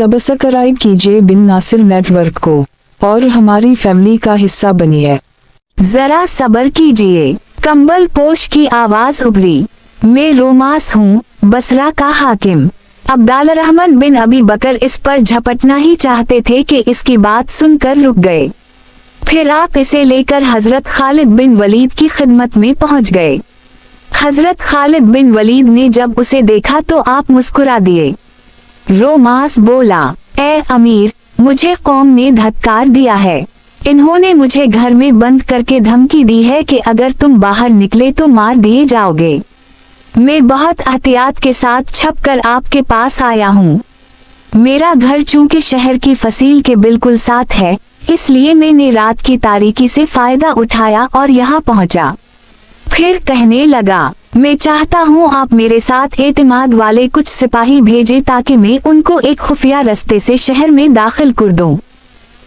Subscribe कीजिए बिन Nasir network को और हमारी फैमिली का हिस्सा बनिए। जरा सब्र कीजिए, कंबल पोश की आवाज उभरी। मैं रोमास हूँ, बसरा का हाकिम। अब्दालरहमान बिन अबी बकर इस पर झपटना ही चाहते थे कि इसकी बात सुनकर रुक गए। फिर आप इसे लेकर हजरत खालिद बिन वलीद की खिदमत में पहुंच गए। हजरत खालिद बिन वलीद ने जब उसे देखा तो आप मुस्कुरा दिए। रोमास बोला, ए अमीर, मुझे कौम ने धत्कार दिया है। इन्होंने मुझे घर में बंद करके धमकी दी है कि अगर तुम बाहर निकले तो मार दिए जाओगे। मैं बहुत एहतियात के साथ छपकर आपके पास आया हूँ। मेरा घर चूंकि शहर की फसील के बिल्कुल साथ है, इसलिए मैंने रात की तारीकी से फायदा उठाया और यहाँ पहुँचा। फिर कहने लगा, मैं चाहता हूँ आप मेरे साथ एतमाद वाले कुछ सिपाही भेजें ताकि मैं उनको एक खुफिया रास्ते से शहर में दाखिल कर दूँ।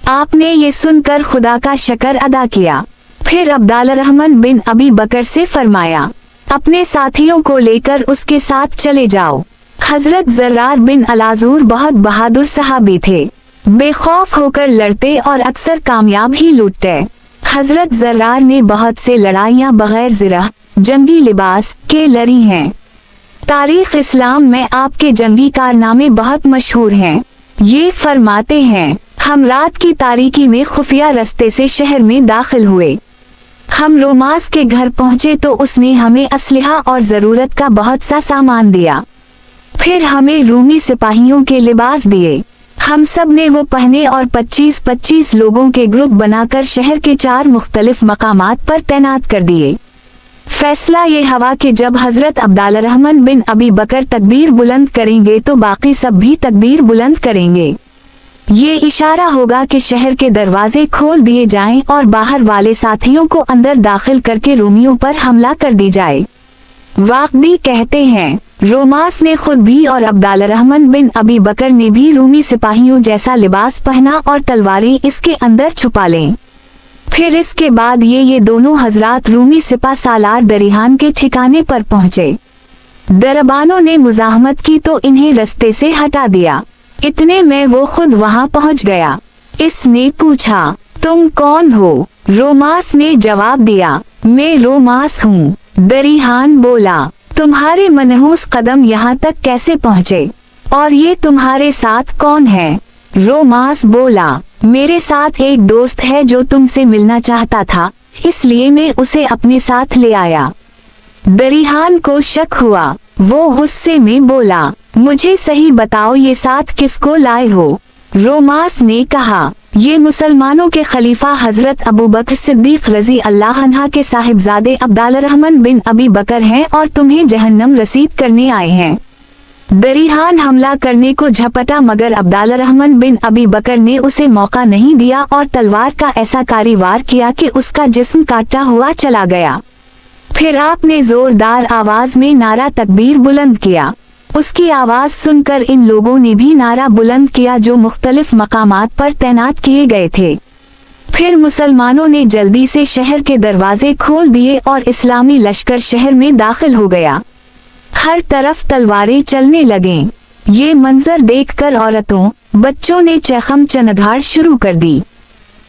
आपने ये सुनकर खुदा का शुक्र अदा किया। फिर अब्दालरहमान बिन अबी बकर से फरमाया, अपने साथियों को लेकर उसके साथ चले जाओ। हजरत जर्रार बिन अलाजूर बहुत बहादुर सहाबी थे, बेखौफ होकर लड़ते और अक्सर कामयाब ही लूटते। हजरत जर्रार ने बहुत से लड़ाइयाँ बगैर ज़िरा जंगी लिबास के लड़ी हैं। तारीख इस्लाम में आपके जंगी कारनामे बहुत मशहूर हैं। ये फरमाते हैं, हम रात की तारीकी में खुफिया रास्ते से शहर में दाखिल हुए। हम रोमास के घर पहुँचे तो उसने हमें असलहा और ज़रूरत का बहुत सा सामान दिया। फिर हमें रूमी सिपाहियों के लिबास दिए। हम सब ने वो पहने और 25-25 लोगों के ग्रुप बनाकर शहर के 4 मुख्तलिफ मकामात पर तैनात कर दिए। फैसला ये हवा कि जब हजरत अब्दालरहमान बिन अबी बकर तकबीर बुलंद करेंगे तो बाकी सब भी तकबीर बुलंद करेंगे। ये इशारा होगा कि शहर के दरवाजे खोल दिए जाएं और बाहर वाले साथियों को अंदर दाखिल करके रोमियों पर हमला कर दी जाए। वाक़दी कहते हैं, रोमास ने खुद भी और अब्दालरहमान बिन अबी बकर ने भी रूमी सिपाहियों जैसा लिबास पहना और तलवारें इसके अंदर छुपा लें। फिर इसके बाद ये दोनों हजरात रूमी सिपा सालार दरिहान के ठिकाने पर पहुँचे। दरबानों ने मुजाहमत की तो इन्हें रास्ते से हटा दिया। इतने में वो खुद वहाँ पहुँच गया। इसने पूछा, तुम कौन हो? रोमास ने जवाब दिया, मैं रोमास हूँ। दरिहान बोला, तुम्हारे मनहूस कदम यहाँ तक कैसे पहुँचे और ये तुम्हारे साथ कौन है? रोमास बोला, मेरे साथ एक दोस्त है जो तुमसे मिलना चाहता था, इसलिए मैं उसे अपने साथ ले आया। दरिहान को शक हुआ। वो गुस्से में बोला, मुझे सही बताओ ये साथ किसको लाए हो? रोमास ने कहा, ये मुसलमानों के खलीफा हजरत अबू बकर सिद्दीक रजी अल्लाह अन्हा के साहिबजादे अब्दालरहमान बिन अबी बकर हैं और तुम्हें जहन्नम रसीद करने आए हैं। दरिहान हमला करने को झपटा मगर अब्दालरहमान बिन अबी बकर ने उसे मौका नहीं दिया और तलवार का ऐसा कारीवार किया कि उसका जिस्म काटा हुआ चला गया। फिर आपने जोरदार आवाज में नारा तकबीर बुलंद किया। उसकी आवाज सुनकर इन लोगों ने भी नारा बुलंद किया जो मुख्तलिफ मकामात पर तैनात किए गए थे। फिर मुसलमानों ने जल्दी से शहर के दरवाजे खोल दिए और इस्लामी लश्कर शहर में दाखिल हो गया। हर तरफ तलवारें चलने लगें। ये मंजर देखकर औरतों, बच्चों ने चखम चनगाड़ शुरू कर दी।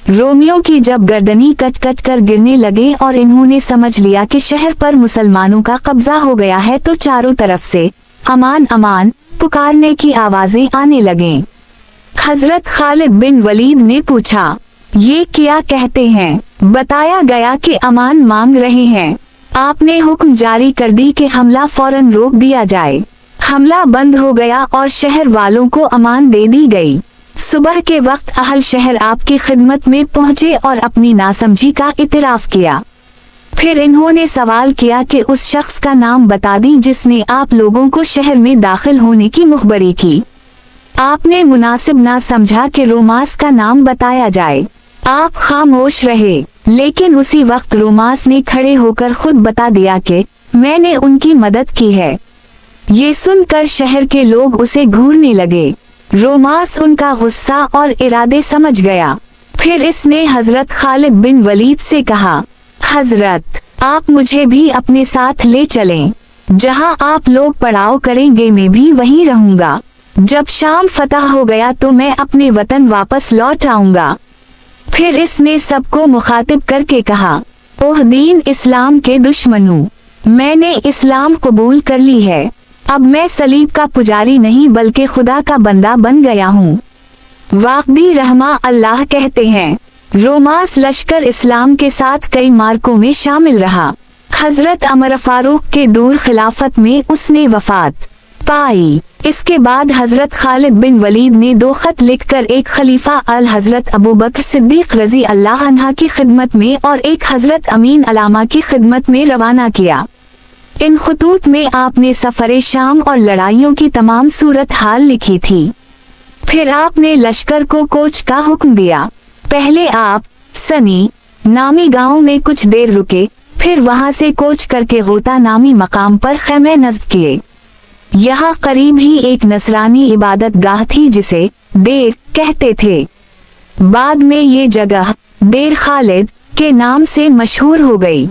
रोमियों की जब गर्दनी कट कट कर गिरने लगे और इन्होंने समझ लिया कि शहर पर मुसलमानों का कब्जा हो गया है तो चारों तरफ से अमान अमान पुकारने की आवाजें आने लगें। हजरत खालिद बिन वलीद ने पूछा, ये क्या कहते हैं? बताया गया कि अमान मांग रहे हैं। आपने हुक्म जारी कर दी कि हमला फौरन रोक दिया जाए। हमला बंद हो गया और शहर वालों को अमान दे दी गई। सुबह के वक्त अहल शहर आपकी खिदमत में पहुंचे और अपनी नासमझी का इतराफ किया। फिर इन्होंने सवाल किया कि उस शख्स का नाम बता दी जिसने आप लोगों को शहर में दाखिल होने की मुखबरी की। आपने मुनासिब ना समझा कि रोमास का नाम बताया जाए। आप खामोश रहे, लेकिन उसी वक्त रोमास ने खड़े होकर खुद बता दिया कि मैंने उनकी मदद की है। ये सुनकर शहर के लोग उसे घूरने लगे। रोमास उनका गुस्सा और इरादे समझ गया। फिर इसने हजरत खालिद बिन वलीद से कहा, हजरत, आप मुझे भी अपने साथ ले चलें। जहां आप लोग पड़ाव करेंगे मैं भी वहीं रहूंगा। जब शाम फतह हो गया तो मैं अपने वतन वापस लौट आऊंगा। फिर इसने सबको मुखातिब करके कहा, ओह दीन इस्लाम के दुश्मनों, मैंने इस्लाम कबूल कर ली है। अब मैं सलीब का पुजारी नहीं बल्कि खुदा का बंदा बन गया हूँ। वाक़दी रहमा अल्लाह कहते हैं, रोमास लश्कर इस्लाम के साथ कई मार्कों में शामिल रहा। हजरत अमर फारूक के दूर खिलाफत में उसने वफात पाई। इसके बाद हजरत खालिद बिन वलीद ने 2 खत लिखकर एक खलीफा अल हजरत अबू बकर सिद्दीक रजी अल्लाह अन्हा की खिदमत में और एक हजरत अमीन अलामा की खिदमत में रवाना किया। इन खतूत में आपने सफरे शाम और लड़ाइयों की तमाम सूरत हाल लिखी थी। फिर आपने लश्कर को कोच का हुक्म दिया। पहले आप सनी नामी गांव में कुछ देर रुके, फिर वहां से कोच करके गोता नामी मकाम पर खैमे नस्ब किए। यहाँ करीब ही एक नसरानी इबादत गाह थी जिसे देर कहते थे। बाद में ये जगह देर खालिद के नाम से मशहूर हो गई।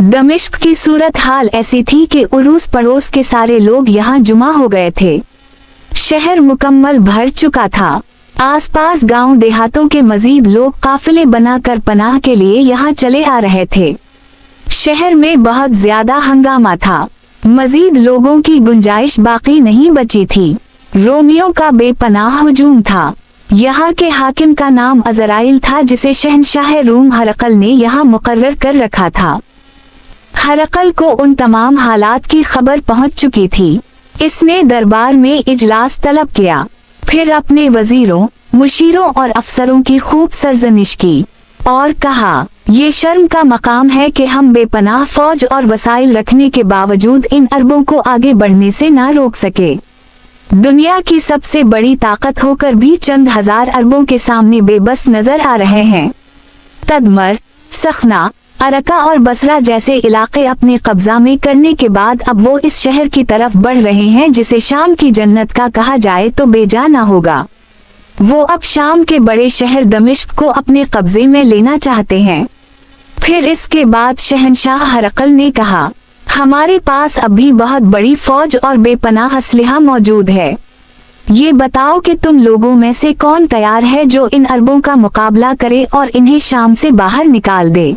दमिश्क की सूरत हाल ऐसी थी कि उरूस पड़ोस के सारे लोग यहाँ जुमा हो गए थे। शहर मुकम्मल भर चुका था। आसपास गांव देहातों के मजीद लोग काफिले बनाकर पनाह के लिए यहाँ चले आ रहे थे। शहर में बहुत ज्यादा हंगामा था। मजीद लोगों की गुंजाइश बाकी नहीं बची थी। रोमियों का बेपनाह हुजूम था। यहाँ के हाकिम का नाम अज़राइल था जिसे शहनशाह रूम हरकल ने यहाँ मुकर्रर कर रखा था। हरकल को उन तमाम हालात की खबर पहुँच चुकी थी। इसने दरबार में इजलास तलब किया, फिर अपने वजीरों, मुशीरों और अफसरों की खूब सरजनिश की और कहा, ये शर्म का मकाम है कि हम बेपनाह फौज और वसाइल रखने के बावजूद इन अरबों को आगे बढ़ने से ना रोक सके। दुनिया की सबसे बड़ी ताकत होकर भी चंद हजार अरबों के सामने बेबस नजर आ रहे हैं। तदमर, सखना, अरका और बसरा जैसे इलाके अपने कब्जा में करने के बाद अब वो इस शहर की तरफ बढ़ रहे हैं जिसे शाम की जन्नत का कहा जाए तो बेजा ना होगा। वो अब शाम के बड़े शहर दमिश्क को अपने कब्जे में लेना चाहते हैं। फिर इसके बाद शहनशाह हरकल ने कहा, हमारे पास अब भी बहुत बड़ी फौज और बेपनाह असलहा मौजूद है। ये बताओ कि तुम लोगों में से कौन तैयार है जो इन अरबों का मुकाबला करे और इन्हें शाम से बाहर निकाल दे।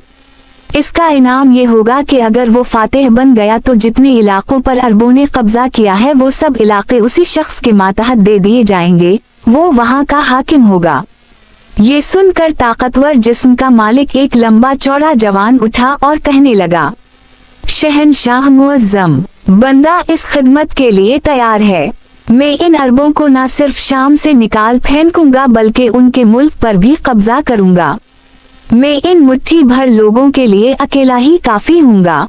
इसका इनाम ये होगा कि अगर वो फातेह बन गया तो जितने इलाकों पर अरबों ने कब्जा किया है वो सब इलाके उसी शख्स के मातहत दे दिए जाएंगे। वो वहाँ का हाकिम होगा। ये सुनकर ताकतवर जिस्म का मालिक एक लंबा चौड़ा जवान उठा और कहने लगा, शहनशाह मुअज्जम, बंदा इस खिदमत के लिए तैयार है। मैं इन अरबों को न सिर्फ शाम से निकाल फेंकूंगा बल्कि उनके मुल्क पर भी कब्जा करूंगा। मैं इन मुट्ठी भर लोगों के लिए अकेला ही काफी हूँगा।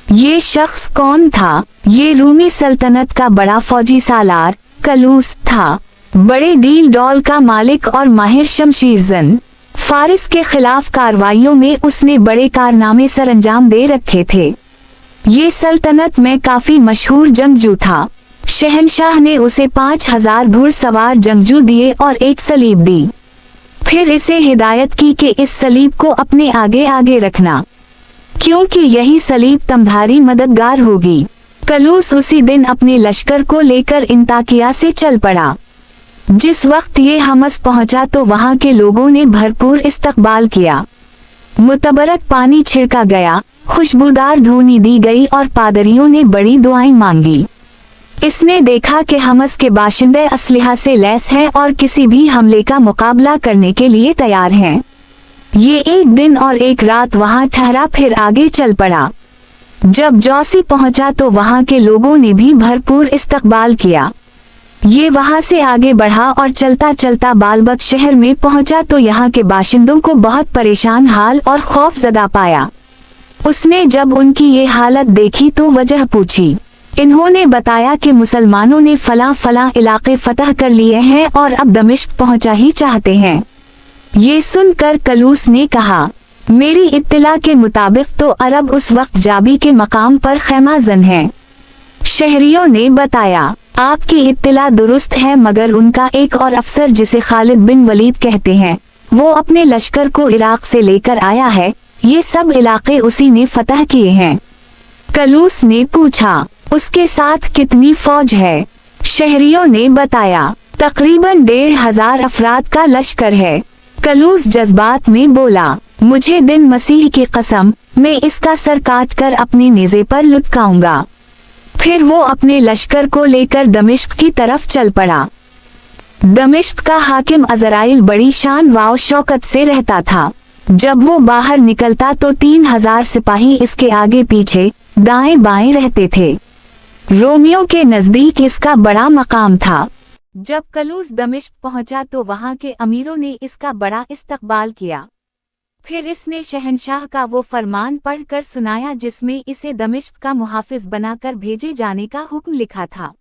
ये शख्स कौन था? ये रूमी सल्तनत का बड़ा फौजी सालार कलूस था, बड़े डील डॉल का मालिक और माहिर शमशीरजन। फारिस के खिलाफ कार्रवाइयों में उसने बड़े कारनामे सरअंजाम दे रखे थे। ये सल्तनत में काफी मशहूर जंगजू था। शहनशाह ने उसे 5000 घुड़सवार जंगजू दिए और एक सलीब दी। फिर इसे हिदायत की कि इस सलीब को अपने आगे आगे रखना, क्योंकि यही सलीब तमधारी मददगार होगी। कलूस उसी दिन अपने लश्कर को लेकर इंताकिया से चल पड़ा। जिस वक्त ये हमस पहुंचा तो वहां के लोगों ने भरपूर इस्तकबाल किया। मुतबरक पानी छिड़का गया, खुशबूदार धूनी दी गई और पादरियों ने बड़ी दुआएं मांगी। इसने देखा कि हमस के बाशिंदे असलहा से लैस हैं और किसी भी हमले का मुकाबला करने के लिए तैयार हैं। ये एक दिन और एक रात वहां ठहरा, फिर आगे चल पड़ा। जब जौसी पहुंचा तो वहां के लोगों ने भी भरपूर इस्तकबाल किया। ये वहां से आगे बढ़ा और चलता चलता बालबक शहर में पहुंचा तो यहाँ के बाशिंदों को बहुत परेशान हाल और खौफजदा पाया। उसने जब उनकी ये हालत देखी तो वजह पूछी। इन्होंने बताया कि मुसलमानों ने फलां इलाके फतह कर लिए हैं और अब दमिश्क पहुंचा ही चाहते हैं। ये सुनकर कलूस ने कहा, मेरी इत्तला के मुताबिक तो अरब उस वक्त जाबी के मकाम पर खैमाजन हैं। शहरियों ने बताया, आपकी इत्तला दुरुस्त है, मगर उनका एक और अफसर जिसे खालिद बिन वलीद कहते हैं वो अपने लश्कर को इराक से लेकर आया है। ये सब इलाके उसी ने फतह किए हैं। कलूस ने पूछा, उसके साथ कितनी फौज है? शहरियों ने बताया तकरीबन 1,500 अफराद का लश्कर है। कलूस जज्बात में बोला, मुझे दिन मसीह की कसम, मैं इसका सर काट कर अपने नेज़े पर लुटकाऊंगा। फिर वो अपने लश्कर को लेकर दमिश्क की तरफ चल पड़ा। दमिश्क का हाकिम अज़राइल बड़ी शान व शौकत से रहता था। जब वो बाहर निकलता तो 3,000 सिपाही इसके आगे पीछे दाएं बाएं रहते थे। रोमियो के नजदीक इसका बड़ा मकाम था। जब कलूस दमिश्क पहुंचा तो वहां के अमीरों ने इसका बड़ा इस्तकबाल किया। फिर इसने शहंशाह का वो फरमान पढ़कर सुनाया जिसमें इसे दमिश्क का मुहाफिज बनाकर भेजे जाने का हुक्म लिखा था।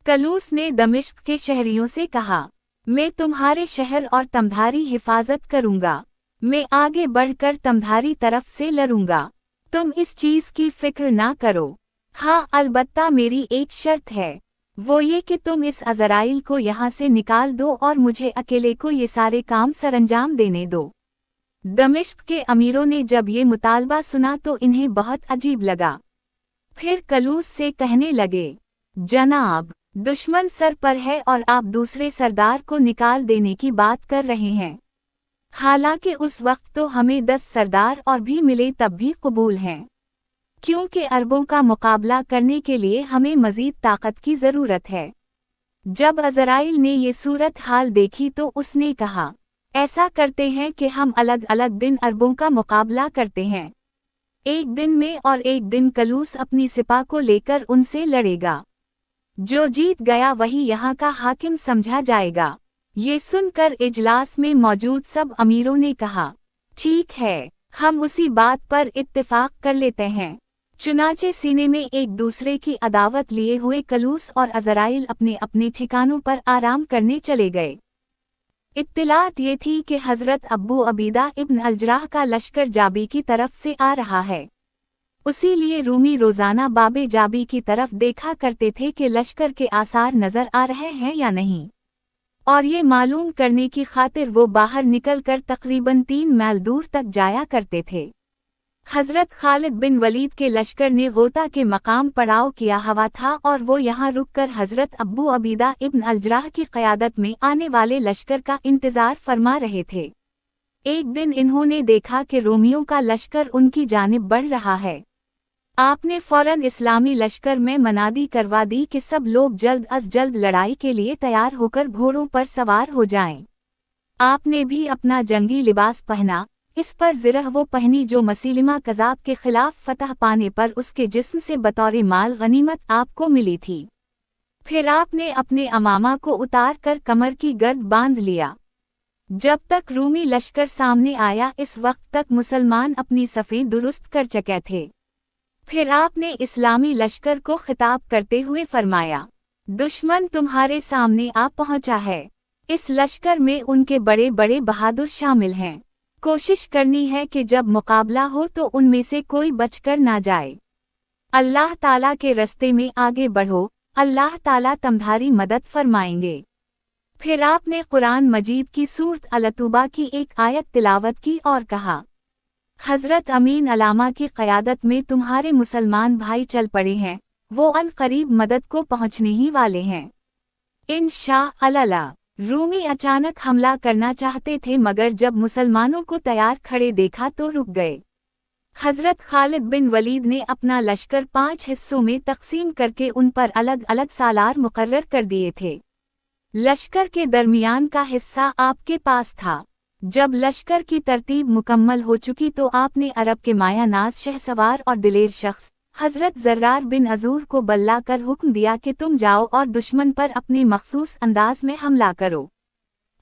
कलूस ने दमिश्क के शहरियों से कहा, मैं तुम्हारे शहर और तमधारी हिफाजत करूंगा। मैं आगे बढ़कर तमधारी तरफ से लड़ूंगा। तुम इस चीज की फिक्र ना करो। हाँ, अलबत्ता मेरी एक शर्त है, वो ये कि तुम इस अज़राइल को यहाँ से निकाल दो और मुझे अकेले को ये सारे काम सरंजाम देने दो। दमिश्क के अमीरों ने जब ये मुतालबा सुना तो इन्हें बहुत अजीब लगा। फिर कलूस से कहने लगे, जनाब, दुश्मन सर पर है और आप दूसरे सरदार को निकाल देने की बात कर रहे हैं। हालांकि उस वक्त तो हमें 10 सरदार और भी मिले तब भी कबूल हैं, क्योंकि अरबों का मुकाबला करने के लिए हमें मजीद ताकत की ज़रूरत है। जब अज़राइल ने ये सूरत हाल देखी तो उसने कहा, ऐसा करते हैं कि हम अलग अलग दिन अरबों का मुकाबला करते हैं। एक दिन में और एक दिन कलूस अपनी सिपा को लेकर उनसे लड़ेगा। जो जीत गया वही यहाँ का हाकिम समझा जाएगा। ये सुनकर इजलास में मौजूद सब अमीरों ने कहा, ठीक है, हम उसी बात पर इत्तेफाक कर लेते हैं। चुनाचे सीने में एक दूसरे की अदावत लिए हुए कलूस और अज़राइल अपने अपने ठिकानों पर आराम करने चले गए। इत्तिलात ये थी कि हज़रत अब्बू अबीदा इब्न अल-जराह का लश्कर जाबी की तरफ से आ रहा है। उसी लिए रूमी रोज़ाना बाबे जाबी की तरफ देखा करते थे कि लश्कर के आसार नज़र आ रहे हैं या नहीं, और ये मालूम करने की खातिर वो बाहर निकलकर तकरीबन 3 मील दूर तक जाया करते थे। हज़रत खालिद बिन वलीद के लश्कर ने गोता के मकाम पड़ाव किया हुआ था और वो यहाँ रुककर हज़रत अब्बू अबीदा इब्न अल-जराह की क़यादत में आने वाले लश्कर का इंतज़ार फरमा रहे थे। एक दिन इन्होंने देखा कि रोमियों का लश्कर उनकी जानिब बढ़ रहा है। आपने फ़ौरन इस्लामी लश्कर में मनादी करवा दी कि सब लोग जल्द अज जल्द लड़ाई के लिए तैयार होकर घोड़ों पर सवार हो जाएं। आपने भी अपना जंगी लिबास पहना, इस पर ज़िरह वो पहनी जो मसीलिमा कज़ाब के खिलाफ फतह पाने पर उसके जिस्म से बतौर माल गनीमत आपको मिली थी। फिर आपने अपने अमामा को उतार कर कमर की गर्द बांध लिया। जब तक रूमी लश्कर सामने आया इस वक्त तक मुसलमान अपनी सफ़ें दुरुस्त कर चुके थे। फिर आपने इस्लामी लश्कर को खिताब करते हुए फरमाया, दुश्मन तुम्हारे सामने आ पहुंचा है। इस लश्कर में उनके बड़े बड़े बहादुर शामिल हैं। कोशिश करनी है कि जब मुकाबला हो तो उनमें से कोई बचकर ना जाए। अल्लाह ताला के रस्ते में आगे बढ़ो, अल्लाह ताला तुम्हारी मदद फरमाएंगे। फिर आपने कुरान मजीद की सूरत अल-तौबा की एक आयत तिलावत की और कहा, हज़रत अमीन अलामा की क़यादत में तुम्हारे मुसलमान भाई चल पड़े हैं, वो अन करीब मदद को पहुँचने ही वाले हैं। इंशाअल्लाह। रूमी अचानक हमला करना चाहते थे मगर जब मुसलमानों को तैयार खड़े देखा तो रुक गए। हज़रत खालिद बिन वलीद ने अपना लश्कर 5 हिस्सों में तकसीम करके उन पर अलग अलग सालार मुकर्रर कर दिए थे। लश्कर के दरमियान का हिस्सा आपके पास था। जब लश्कर की तरतीब मुकम्मल हो चुकी तो आपने अरब के माया नाज शहसवार और दिलेर शख्स हज़रत ज़र्रार बिन अजूर को बल्ला कर हुक्म दिया कि तुम जाओ और दुश्मन पर अपने मखसूस अंदाज में हमला करो।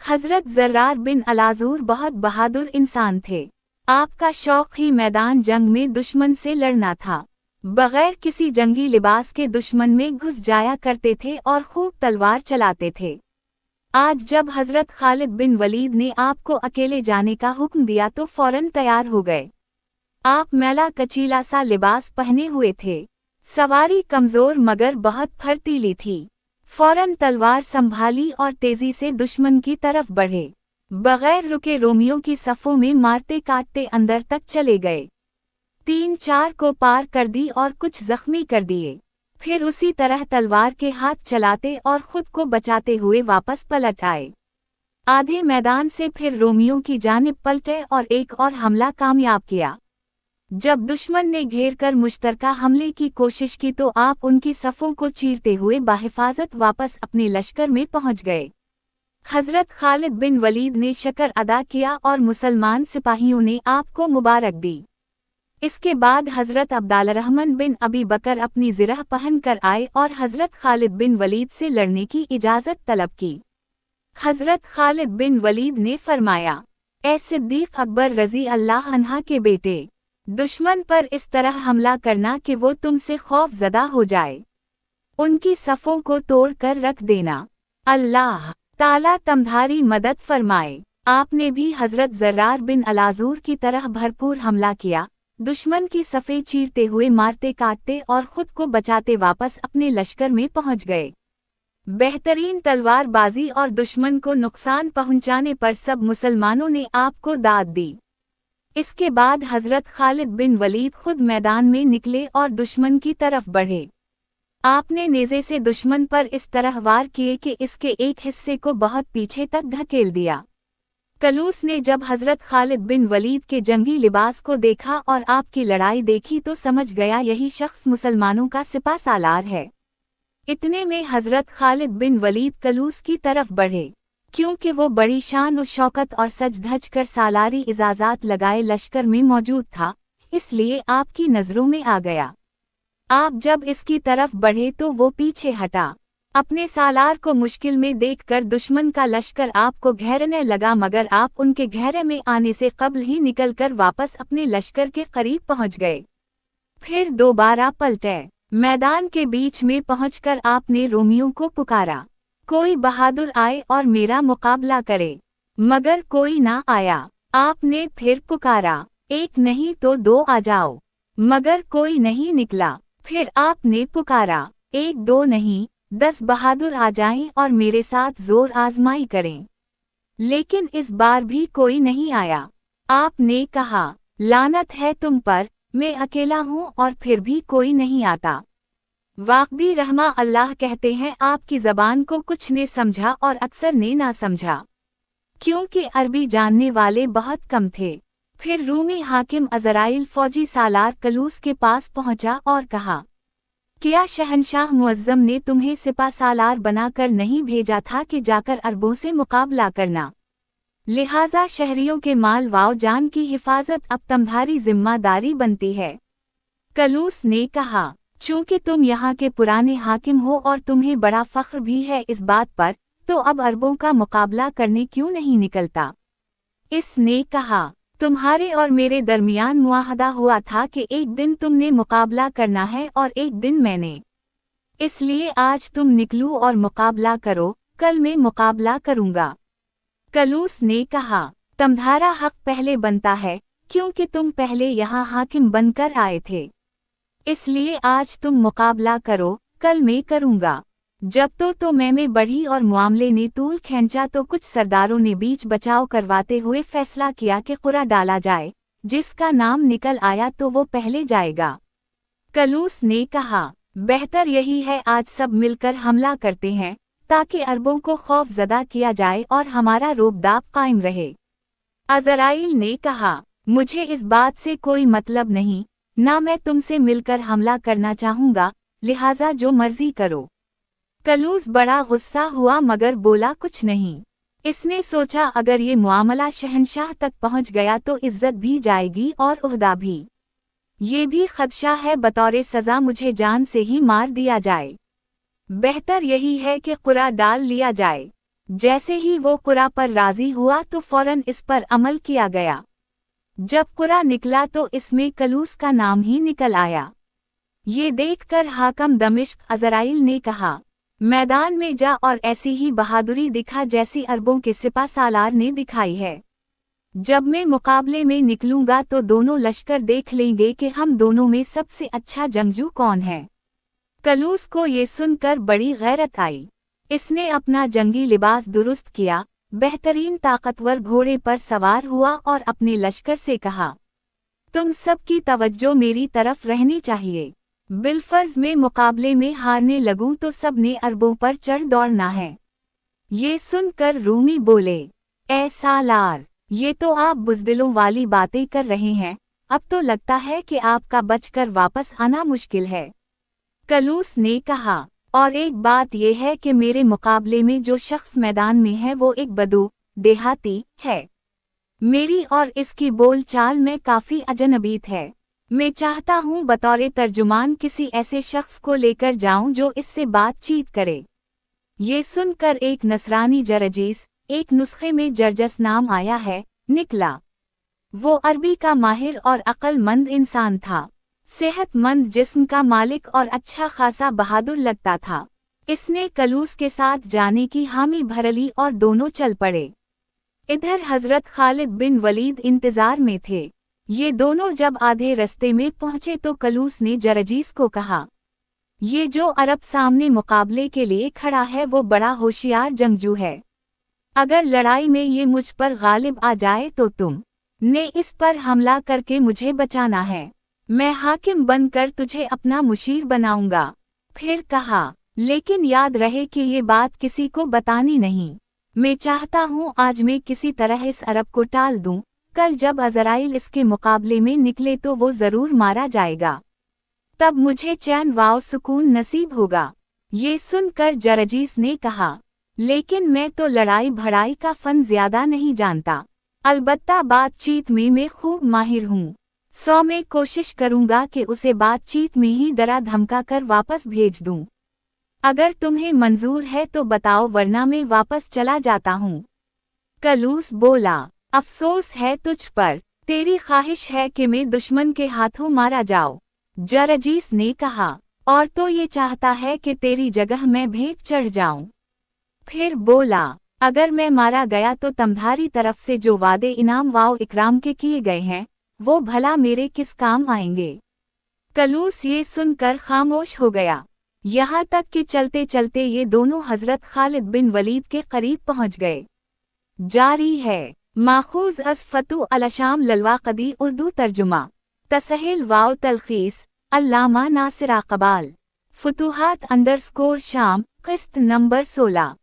हज़रत ज़र्रार बिन अलाजूर बहुत बहादुर इंसान थे। आपका शौक़ ही मैदान जंग में दुश्मन से लड़ना था। बग़ैर किसी जंगी लिबास के दुश्मन में घुस जाया करते थे और खूब तलवार चलाते थे। आज जब हज़रत खालिद बिन वलीद ने आपको अकेले जाने का हुक्म दिया तो फ़ौरन तैयार हो गए। आप मैला कचीला सा लिबास पहने हुए थे। सवारी कमज़ोर मगर बहुत फर्तीली थी। फ़ौरन तलवार संभाली और तेज़ी से दुश्मन की तरफ बढ़े। बग़ैर रुके रोमियों की सफ़ों में मारते काटते अंदर तक चले गए। 3-4 को पार कर दी और कुछ ज़ख्मी कर दिए। फिर उसी तरह तलवार के हाथ चलाते और खुद को बचाते हुए वापस पलट आए। आधे मैदान से फिर रोमियों की जानिब पलटे और एक और हमला कामयाब किया। जब दुश्मन ने घेर कर मुश्तरका हमले की कोशिश की तो आप उनकी सफ़ों को चीरते हुए बाहिफाजत वापस अपने लश्कर में पहुंच गए। हजरत खालिद बिन वलीद ने शक्र अदा किया और मुसलमान सिपाहियों ने आपको मुबारक दी। इसके बाद हजरत अब्दालरहमान बिन अबी बकर अपनी ज़िरह पहन कर आए और हजरत खालिद बिन वलीद से लड़ने की इजाज़त तलब की। हजरत खालिद बिन वलीद ने फरमाया, ए सिद्दीक अकबर रज़ी अल्लाह अन्हा के बेटे, दुश्मन पर इस तरह हमला करना कि वो तुमसे खौफज़दा हो जाए। उनकी सफ़ों को तोड़ कर रख देना। अल्लाह ताला तुम्हारी मदद फरमाए। आपने भी हजरत ज़र्रार बिन अलाज़ूर की तरह भरपूर हमला किया, दुश्मन की सफ़ें चीरते हुए मारते काटते और खुद को बचाते वापस अपने लश्कर में पहुंच गए। बेहतरीन तलवारबाजी और दुश्मन को नुकसान पहुंचाने पर सब मुसलमानों ने आपको दाद दी। इसके बाद हजरत खालिद बिन वलीद खुद मैदान में निकले और दुश्मन की तरफ बढ़े। आपने नेज़े से दुश्मन पर इस तरह वार किए कि इसके एक हिस्से को बहुत पीछे तक धकेल दिया। कलूस ने जब हजरत खालिद बिन वलीद के जंगी लिबास को देखा और आपकी लड़ाई देखी तो समझ गया यही शख्स मुसलमानों का सिपा सालार है। इतने में हजरत खालिद बिन वलीद कलूस की तरफ बढ़े। क्योंकि वो बड़ी शान और शौकत और सज धज कर सालारी इजाज़ात लगाए लश्कर में मौजूद था, इसलिए आपकी नज़रों में आ गया। आप जब इसकी तरफ बढ़े तो वो पीछे हटा। अपने सालार को मुश्किल में देखकर दुश्मन का लश्कर आपको घेरने लगा, मगर आप उनके घेरे में आने से कब्ल ही निकलकर वापस अपने लश्कर के करीब पहुंच गए। फिर दोबारा पलटे। मैदान के बीच में पहुंचकर आपने रोमियों को पुकारा, कोई बहादुर आए और मेरा मुकाबला करे, मगर कोई ना आया। आपने फिर पुकारा, एक नहीं तो दो आ जाओ, मगर कोई नहीं निकला। फिर आपने पुकारा, एक दो नहीं 10 बहादुर आ जाएं और मेरे साथ जोर आजमाई करें, लेकिन इस बार भी कोई नहीं आया। आपने कहा, लानत है तुम पर, मैं अकेला हूँ और फिर भी कोई नहीं आता। वाक़दी रहमा अल्लाह कहते हैं, आपकी ज़बान को कुछ ने समझा और अक्सर ने ना समझा, क्योंकि अरबी जानने वाले बहुत कम थे। फिर रूमी हाकिम अज़राइल फौजी सालार कलूस के पास पहुंचा और कहा, क्या शहनशाह मुअज़्ज़म ने तुम्हें सिपा सालार बनाकर नहीं भेजा था कि जाकर अरबों से मुकाबला करना? लिहाजा शहरियों के माल वाव जान की हिफाजत अब तुम्हारी जिम्मेदारी बनती है। कलूस ने कहा, चूंकि तुम यहाँ के पुराने हाकिम हो और तुम्हें बड़ा फ़ख्र भी है इस बात पर, तो अब अरबों का मुकाबला करने क्यों नहीं निकलता? इसने कहा, तुम्हारे और मेरे दरमियान मुआहदा हुआ था कि एक दिन तुमने मुकाबला करना है और एक दिन मैंने, इसलिए आज तुम निकलो और मुकाबला करो, कल मैं मुकाबला करूंगा। कलूस ने कहा, तुम्हारा हक पहले बनता है, क्योंकि तुम पहले यहाँ हाकिम बनकर आए थे, इसलिए आज तुम मुकाबला करो, कल मैं करूंगा। जब तो मैं बढ़ी और मामले ने तूल खींचा तो कुछ सरदारों ने बीच बचाव करवाते हुए फैसला किया कि कुरा डाला जाए, जिसका नाम निकल आया तो वो पहले जाएगा। कलूस ने कहा, बेहतर यही है आज सब मिलकर हमला करते हैं, ताकि अरबों को खौफजदा किया जाए और हमारा रोबदाब कायम रहे। अज़राइल ने कहा, मुझे इस बात से कोई मतलब नहीं, ना मैं तुमसे मिलकर हमला करना चाहूँगा, लिहाजा जो मर्जी करो। कलूस बड़ा गुस्सा हुआ मगर बोला कुछ नहीं। इसने सोचा अगर ये मामला शहनशाह तक पहुंच गया तो इज्जत भी जाएगी और उहदा भी। ये भी खदशा है बतौर सज़ा मुझे जान से ही मार दिया जाए। बेहतर यही है कि कुरा डाल लिया जाए। जैसे ही वो कुरा पर राजी हुआ तो फौरन इस पर अमल किया गया। जब कुरा निकला तो इसमें कलूस का नाम ही निकल आया। ये देखकर हाकिम दमिश्क अज़राइल ने कहा, मैदान में जा और ऐसी ही बहादुरी दिखा जैसी अरबों के सिपा सालार ने दिखाई है। जब मैं मुकाबले में निकलूंगा तो दोनों लश्कर देख लेंगे कि हम दोनों में सबसे अच्छा जंगजू कौन है। कलूस को ये सुनकर बड़ी गैरत आई। इसने अपना जंगी लिबास दुरुस्त किया, बेहतरीन ताकतवर घोड़े पर सवार हुआ और अपने लश्कर से कहा, तुम सब की तवज्जो मेरी तरफ रहनी चाहिए। बिलफर्ज में मुकाबले में हारने लगूं तो सब ने अरबों पर चढ़ दौड़ना है। ये सुनकर रूमी बोले, ए सालार, ये तो आप बुज़दिलों वाली बातें कर रहे हैं, अब तो लगता है कि आपका बचकर वापस आना मुश्किल है। कलूस ने कहा, और एक बात यह है कि मेरे मुकाबले में जो शख्स मैदान में है वो एक बदू देहाती है। मेरी और इसकी बोल चाल में काफी अजनबीत है। मैं चाहता हूँ बतौर तर्जुमान किसी ऐसे शख्स को लेकर जाऊं जो इससे बातचीत करे। ये सुनकर एक नसरानी जरजीस, एक नुस्खे में जरजस नाम आया है, निकला। वो अरबी का माहिर और अक्लमंद इंसान था, सेहतमंद जिस्म का मालिक और अच्छा खासा बहादुर लगता था। इसने कलूस के साथ जाने की हामी भर ली और दोनों चल पड़े। इधर हजरत खालिद बिन वलीद इंतजार में थे। ये दोनों जब आधे रास्ते में पहुंचे तो कलूस ने जरजीस को कहा, ये जो अरब सामने मुकाबले के लिए खड़ा है वो बड़ा होशियार जंगजू है। अगर लड़ाई में ये मुझ पर गालिब आ जाए तो तुम ने इस पर हमला करके मुझे बचाना है। मैं हाकिम बनकर तुझे अपना मुशीर बनाऊंगा। फिर कहा, लेकिन याद रहे कि ये बात किसी को बतानी नहीं। मैं चाहता हूँ आज मैं किसी तरह इस अरब को टाल दूं, कल जब अज़राइल इसके मुकाबले में निकले तो वो जरूर मारा जाएगा, तब मुझे चैन व सुकून नसीब होगा। ये सुनकर जरजीस ने कहा, लेकिन मैं तो लड़ाई भड़ाई का फन ज्यादा नहीं जानता, अलबत्ता बातचीत में मैं खूब माहिर हूँ। 100 में कोशिश करूँगा कि उसे बातचीत में ही डरा धमका कर वापस भेज दूँ। अगर तुम्हें मंजूर है तो बताओ, वरना मैं वापस चला जाता हूँ। कलूस बोला, अफसोस है तुझ पर, तेरी ख्वाहिश है कि मैं दुश्मन के हाथों मारा जाऊं। जरजीस ने कहा, और तो ये चाहता है कि तेरी जगह मैं भेंट चढ़ जाऊं। फिर बोला, अगर मैं मारा गया तो तुम्हारी तरफ से जो वादे इनाम व इकराम के किए गए हैं वो भला मेरे किस काम आएंगे। कलूस ये सुनकर खामोश हो गया, यहाँ तक कि चलते चलते ये दोनों हजरत खालिद बिन वलीद के करीब पहुँच गए। जारी है। माखूज अस फतू अलशाम ललवाक़दी उर्दू तर्जुमा तसहिल वाव तलखीस अल्लामा नासिर अक़बाल फुतूहात _ शाम क़िस्त नंबर 16।